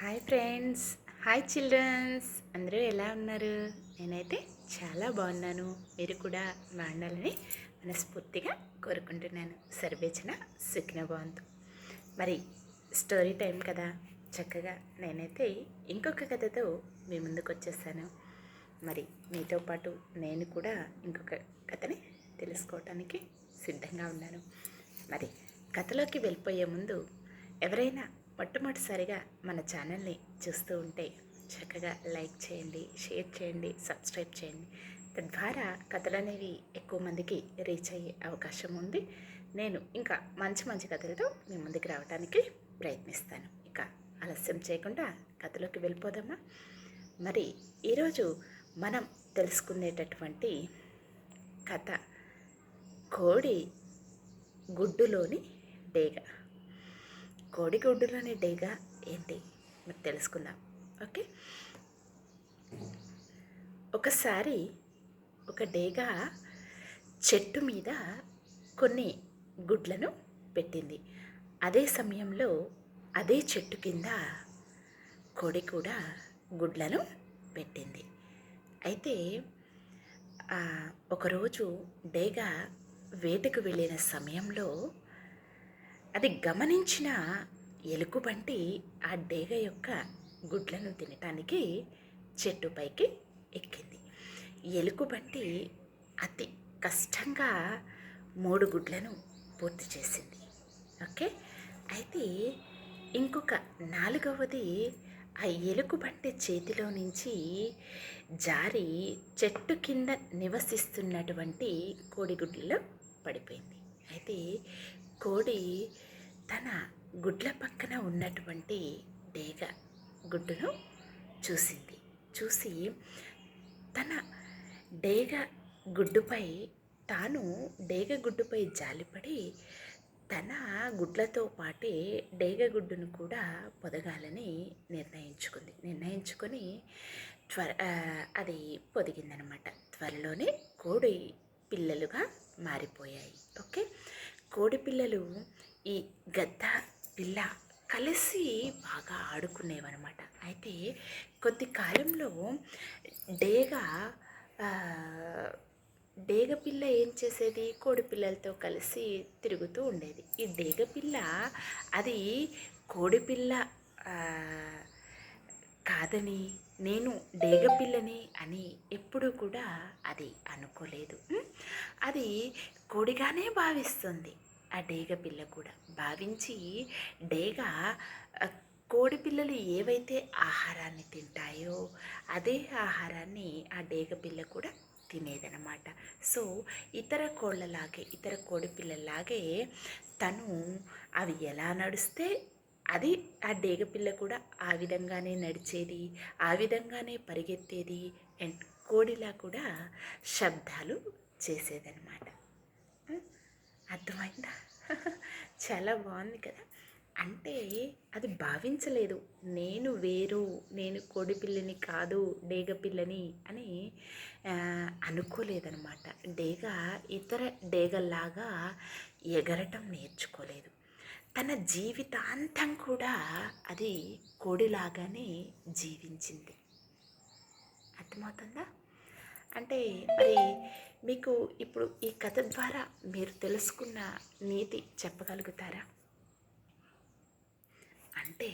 Hi friends, hi children's, అందరూ ఎలా ఉన్నారు? నేనైతే చాలా బాగున్నాను. మీరు కూడా బాగుండాలని మనస్ఫూర్తిగా కోరుకుంటున్నాను. సర్వేచన సుఖిన బాగుంది. మరి స్టోరీ టైం కదా, చక్కగా నేనైతే ఇంకొక కథతో మీ ముందుకు వచ్చేసాను. మరి మీతో పాటు నేను కూడా ఇంకొక కథని తెలుసుకోవటానికి సిద్ధంగా ఉన్నాను. మరి కథలోకి వెళ్ళిపోయే ముందు ఎవరైనా మొట్టమొదటిసారిగా మన ఛానల్ని చూస్తూ ఉంటే చక్కగా లైక్ చేయండి, షేర్ చేయండి, సబ్స్క్రైబ్ చేయండి. తద్వారా కథలు అనేవి ఎక్కువ మందికి రీచ్ అయ్యే అవకాశం ఉంది. నేను ఇంకా మంచి మంచి కథలతో మీ ముందుకు రావడానికి ప్రయత్నిస్తాను. ఇక ఆలస్యం చేయకుండా కథలోకి వెళ్ళిపోదామా? మరి ఈరోజు మనం తెలుసుకునేటటువంటి కథ కోడి గుడ్డులోని డేగ. కోడిగుడ్డులోని డేగ ఏంటి మరి తెలుసుకుందాం. ఓకే, ఒకసారి ఒక డేగ చెట్టు మీద కొన్ని గుడ్లను పెట్టింది. అదే సమయంలో అదే చెట్టు కింద కోడి కూడా గుడ్లను పెట్టింది. అయితే ఒకరోజు డేగ వేటకు వెళ్ళిన సమయంలో అది గమనించిన ఎలుగుబంటి ఆ డేగ యొక్క గుడ్లను తినటానికి చెట్టుపైకి ఎక్కింది. ఎలుగుబంటి అతి కష్టంగా 3 గుడ్లను పూర్తి చేసింది. ఓకే, అయితే ఇంకొక 4వది ఆ ఎలుగుబంటి చేతిలో నుంచి జారి చెట్టు కింద నివసిస్తున్నటువంటి కోడిగుడ్లలో పడిపోయింది. అయితే కోడి తన గుడ్ల పక్కన ఉన్నటువంటి డేగ గుడ్డును చూసి తన డేగ గుడ్డుపై డేగ గుడ్డుపై జాలిపడి తన గుడ్లతో పాటే డేగ గుడ్డును కూడా పొదగాలని నిర్ణయించుకొని అది పొదిగిందనమాట. త్వరలోనే కోడి పిల్లలుగా మారిపోయాయి. ఓకే, కోడి పిల్లలు ఈ గద్ద పిల్ల కలిసి బాగా ఆడుకునేవన్నమాట. అయితే కొద్ది కాలంలో డేగ పిల్ల ఏం చేసేది, కోడి పిల్లలతో కలిసి తిరుగుతూ ఉండేది. ఈ డేగ పిల్ల అది కోడి పిల్ల కాదని, నేను డేగ పిల్లని అని ఎప్పుడూ కూడా అది అనుకోలేదు. అది కోడిగానే భావిస్తుంది. ఆ డేగ పిల్ల కూడా భావించి డేగ కోడి పిల్లలు ఏవైతే ఆహారాన్ని తింటాయో అదే ఆహారాన్ని ఆ డేగ పిల్ల కూడా తినేదనమాట. సో ఇతర కోడి పిల్లలాగే తను అవి ఎలా నడిస్తే అది ఆ డేగ పిల్ల కూడా ఆ విధంగానే నడిచేది, ఆ విధంగానే పరిగెత్తేది, అండ్ కోడిలా కూడా శబ్దాలు చేసేదనమాట. అర్థమైందా? చాలా బాగుంది కదా. అంటే అది భావించలేదు, నేను వేరు, నేను కోడి పిల్లని కాదు, డేగ పిల్లని అని అనుకోలేదనమాట. డేగ ఇతర డేగల్లాగా ఎగరటం నేర్చుకోలేదు. తన జీవితాంతం కూడా అది కోడిలాగానే జీవించింది. అర్థమవుతుందా? అంటే మరి మీకు ఇప్పుడు ఈ కథ ద్వారా మీరు తెలుసుకున్న నీతి చెప్పగలుగుతారా? అంటే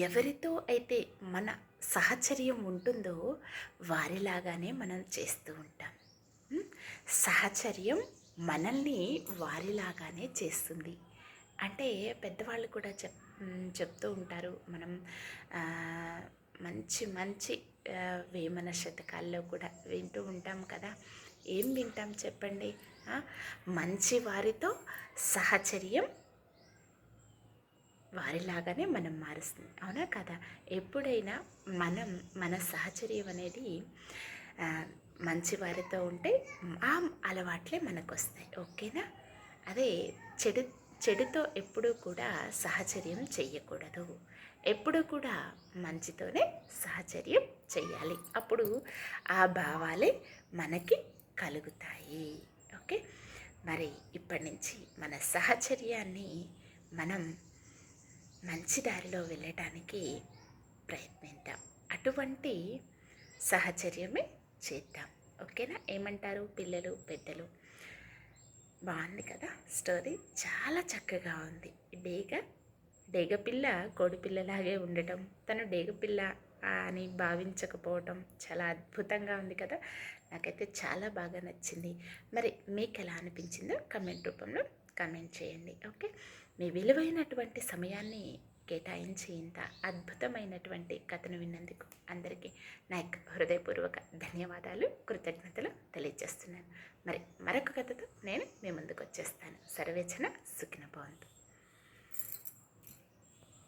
ఎవరితో అయితే మన సహచర్యం ఉంటుందో వారిలాగానే మనం చేస్తూ ఉంటాం. సహచర్యం మనల్ని వారిలాగానే చేస్తుంది. అంటే పెద్దవాళ్ళు కూడా చెప్తూ ఉంటారు. మనం మంచి మంచి వేమన శతకాల్లో కూడా వింటూ ఉంటాం కదా. ఏం వింటాం చెప్పండి? మంచి వారితో సహచర్యం వారిలాగానే మనం మారుస్తుంది, అవునా కదా? ఎప్పుడైనా మన సహచర్యం అనేది మంచి వారితో ఉంటే ఆ అలవాట్లే మనకు వస్తాయి. ఓకేనా? అదే చెడుతో ఎప్పుడూ కూడా సహచర్యం చెయ్యకూడదు. ఎప్పుడూ కూడా మంచితోనే సహచర్యం చెయ్యాలి. అప్పుడు ఆ భావాలే మనకి కలుగుతాయి. ఓకే, మరి ఇప్పటి నుంచి మన సహచర్యాన్ని మనం మంచి దారిలో వెళ్ళటానికి ప్రయత్నిద్దాం. అటువంటి సహచర్యమే చేద్దాం. ఓకేనా? ఏమంటారు పిల్లలు, పెద్దలు? బాగుంది కదా స్టోరీ? చాలా చక్కగా ఉంది. డేగపిల్ల కోడిపిల్లలాగే ఉండటం, తను డేగపిల్ల అని భావించకపోవటం చాలా అద్భుతంగా ఉంది కదా. నాకైతే చాలా బాగా నచ్చింది. మరి మీకు ఎలా అనిపించిందో కమెంట్ రూపంలో కమెంట్ చేయండి. ఓకే, మీ విలువైనటువంటి సమయాన్ని కేటాయించి ఇంత అద్భుతమైనటువంటి కథను విన్నందుకు అందరికీ నా యొక్క హృదయపూర్వక ధన్యవాదాలు, కృతజ్ఞతలు తెలియజేస్తున్నాను. మరి మరొక కథతో నేను మీ ముందుకు వచ్చేస్తాను. సర్వేచన సుఖిన భవంతు.